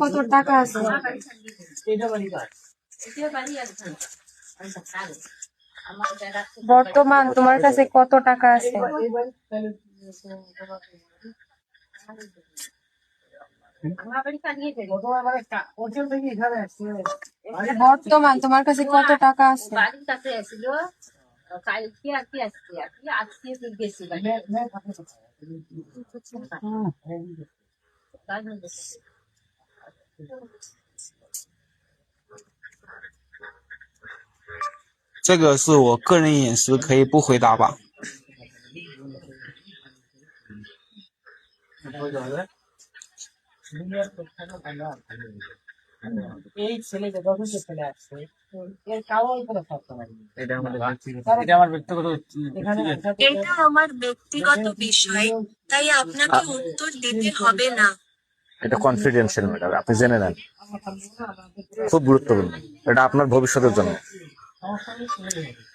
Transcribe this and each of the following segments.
কত টাকা আছে? বর্তমান তোমার কাছে কত টাকা আছে? বর্তমান তোমার কাছে কত টাকা আছে?这个是我个人隐私，可以不回答吧？ এই ছেলেটা যথেষ্ট ছেলে আসছে এর কারণ করে থাকতে পারি এটা আমার ব্যক্তিগত এটা আমার ব্যক্তিগত বিষয়, তাই আপনাকে উত্তর দিতে হবে না। এটা কনফিডেন্সিয়াল ম্যাটার, আপনি জেনে নেন, খুব গুরুত্বপূর্ণ, এটা আপনার ভবিষ্যতের জন্য।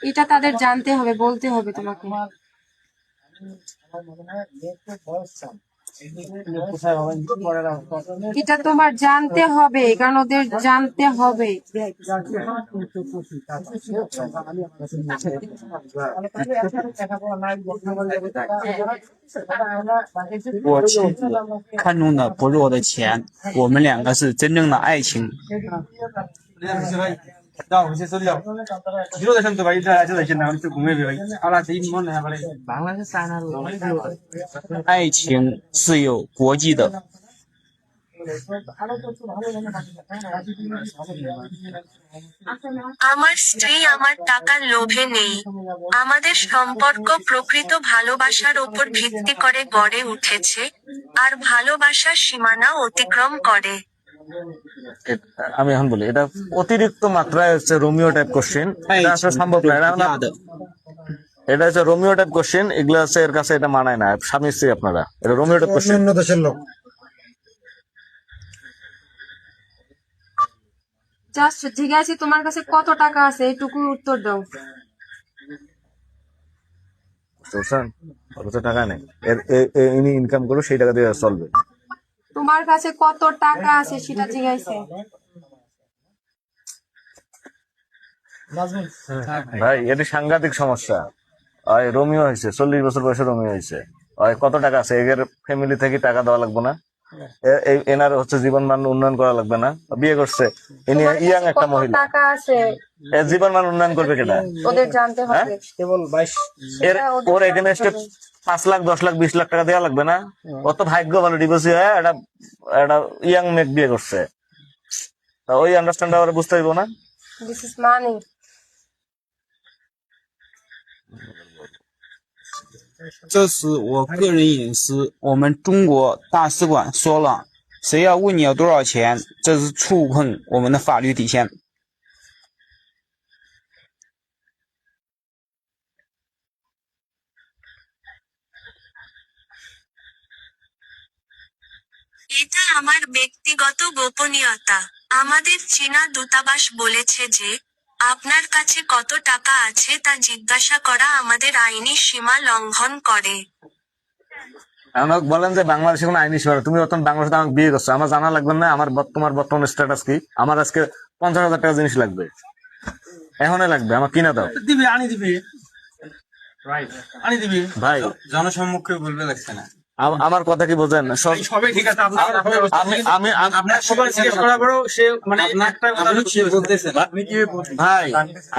এটা তাদের জানতে হবে, বলতে হবে তোমাকে। আমার মনে হয় একটু বয়স কম এটা তোমার জানতে হবে, কারণ ওদের জানতে হবে।我妻子看中的不是我的钱，我们两个是真正的爱情。爱情是有国际的。 আমার স্ত্রী আমার টাকার লোভে নেই। আমাদের সম্পর্ক প্রকৃত ভালোবাসার উপর ভিত্তি করে গড়ে উঠেছে, আর ভালোবাসা সীমানা অতিক্রম করে। আমি এখন বলি, এটা অতিরিক্ত মাত্রায় হচ্ছে রোমিও টাইপ কোশ্চেন, এটা আসলে সম্ভব না। এটা হচ্ছে রোমিও টাইপ কোশ্চেন, এগুলো হচ্ছে এর কাছে এটা মানায় না। স্বামী স্ত্রী আপনারা, এটা রোমিও টাইপ কোশ্চেন। অন্য দেশের লোক। জাস্ট জিজ্ঞাসা তোমার কাছে কত টাকা আছে, এইটুকু উত্তর দাও। বুঝছেন? ওর কাছে টাকা নেই, ইনি ইনকাম করলো সেই টাকা দিয়ে চলবে। তোমার কাছে কত টাকা আছে সেটা জিজ্ঞাসা। ভাই এটা সাংঘাতিক সমস্যা। রোমিও হয়েছে 40 বছর বয়সে, রোমিও হয়েছে। কত টাকা আছে, এর ফ্যামিলি থেকে টাকা দেওয়া লাগবে না, এনার হচ্ছে জীবন মান উন্নয়ন করা লাগবে না, বিয়ে করছে ইনি ইয়াং একটা মহিলা, টাকা আছে, এর জীবন মান উন্নয়ন করবে কেনা? ওদের জানতে হবে। কেবল 22 ওর এখানে 5 লাখ 10 লাখ 20 লাখ টাকা দেওয়া লাগবে না? অত ভাগ্য ভালো, ডিভোর্সি হয়ে একটা ইয়াং মেয়ে বিয়ে করছে, ওই আন্ডারস্ট্যান্ড ওরা বুঝতে হইব না? This is money. 这是我个人隐私，我们中国大使馆说了，谁要问你要多少钱，这是触碰我们的法律底线。 এটা আমার ব্যক্তিগত গোপনীয়তা। আমাদের চীনা দূতাবাস বলেছে যে, আপনার কাছে কত টাকা আছে তা জিজ্ঞাসা করা আমাদের আইনি সীমা লঙ্ঘন করে। আমাকে বলেন যে বাংলাদেশে কোনো আইনি সীমা, তুমি যখন বাংলাদেশে আমাকে বিয়ে করছো, আমার জানা লাগবে না আমার তোমার বর্তমান স্ট্যাটাস কি? আমার আজকে 50,000 টাকা জিনিস লাগবে, এখনই লাগবে, আমার কিনা দাও। দিবি আনি দিবি ভাই জনসম্মুখে বলবে লাগছে না। আমার কথা কি বোঝেন? সবাই ঠিক আছে, আমি আপনার সবার জিজ্ঞেস করার পরেও সে মানে একটা কথা বলতেছে। ভাই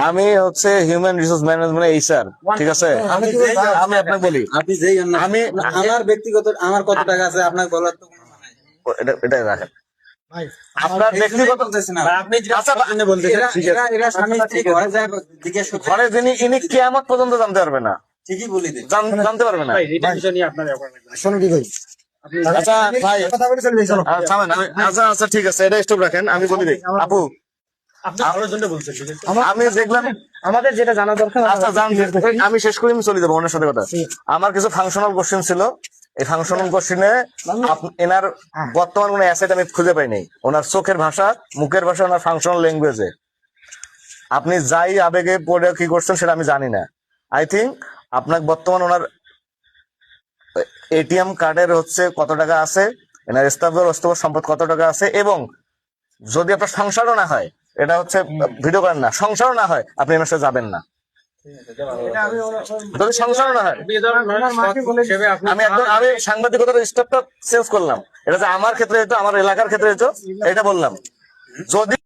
আমি হচ্ছে হিউম্যান রিসোর্স ম্যানেজমেন্ট এইচআর, ঠিক আছে? আমি আপনাকে বলি, আপনি যেই আমি আমার ব্যক্তিগত আমার কত টাকা আছে আপনাকে বলার তো এটা রাখেন, আপনার ব্যক্তিগত আপনি আচ্ছা, এরা স্বামী স্ত্রী ঘরে যায় জিজ্ঞেস করতে ঘরে যিনি ইনি কিয়ামত পর্যন্ত জানতে পারবে না, ঠিকই বলে দেন। জানতে পারবে না। এটা বিষয় নিয়ে আপনার শোনো কি কই, আচ্ছা ভাই, কথা বলে চলে যাই, চলো। আচ্ছা আচ্ছা ঠিক আছে, এটা স্টপ রাখেন, আমি বলি দিই। আপু আপনি ভালোর জন্য বলছেন, ঠিক আছে? আমি দেখলাম আমাদের যেটা জানা দরকার, আচ্ছা আমি শেষ করি, আমি চলে যাবো ওনার সাথে কথা। আমার কিছু ফাংশনাল কোশ্চেন ছিল, এই ফাংশনাল কোশ্চেনে এনার বর্তমান কোনো অ্যাসেট আমি খুঁজে পাইনি। ওনার চোখের ভাষা, মুখের ভাষা, ওনার ফাংশনাল ল্যাঙ্গুয়েজে আপনি যাই আবেগে পড়ে কি করছেন সেটা আমি জানি না। আই থিঙ্ক আপনার বর্তমান ওনার এটিএম কার্ডের হচ্ছে কত টাকা আছে এনার স্থাবর অস্থাবর সম্পদ কত টাকা আছে, এবং যদি আপনার সংসারও না হয়, এটা হচ্ছে ভিডিও করেন না, সংসারও না হয় আপনি এনার সাথে যাবেন না। যদি সংসারও না হয়, আমি সাংবাদিকতার স্টেপটা চেঞ্জ করলাম, এটা যে আমার ক্ষেত্রে হতো, আমার এলাকার ক্ষেত্রে হতো, এটা বললাম। যদি